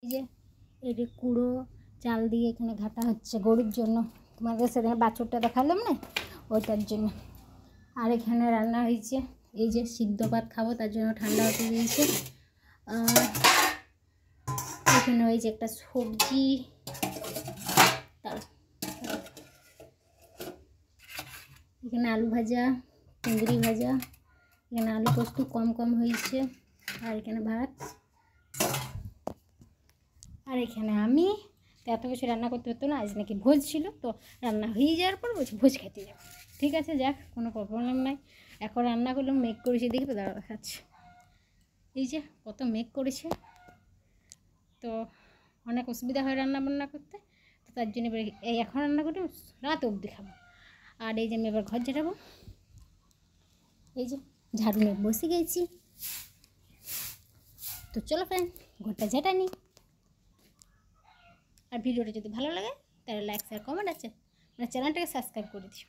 এই যে এটা কুড়ো চাল দিয়ে এখানে ঘাটা হচ্ছে গরুর জন্য, তোমাদের সেদিন বাছুরটা দেখালাম না ওইটার জন্য। আর এখানে রান্না হয়েছে এই যে সিদ্ধ ভাত খাবো তার জন্য ঠান্ডা হতে দিয়েছে। এখানে হয়েছে একটা সবজি, এখানে আলু ভাজা, চিংড়ি ভাজা, এখানে আলু পোস্ত কম কম হয়েছে, আর এখানে ভাত। আর এখানে আমি তো এত কিছু রান্না করতে হতো না, আজ নাকি ভোজ ছিল, তো রান্না হয়ে যাওয়ার পর বলছি ভোজ খেতে যাবো। ঠিক আছে, যাক, কোনো প্রবলেম নাই। এখন রান্না করলাম, মেঘ করেছে দেখি তো, দাঁড়া দেখাচ্ছে। এই যে কত মেঘ করেছে, তো অনেক অসুবিধা হয় রান্না বান্না করতে, তো তার জন্য এই এখন রান্না করে রাত অবধি খাবো। আর এই যে আমি এবার ঘর ঝাড়াবো, এই যে ঝাড়ু নিয়ে বসে গেছি। তো চলো ফ্রেন্ড, ঘরটা ঝাঁটা নিই। আর ভিডিওটা যদি ভালো লাগে তাহলে লাইক শেয়ার কমেন্ট আছে, মানে চ্যানেলটাকে সাবস্ক্রাইব করে দিও।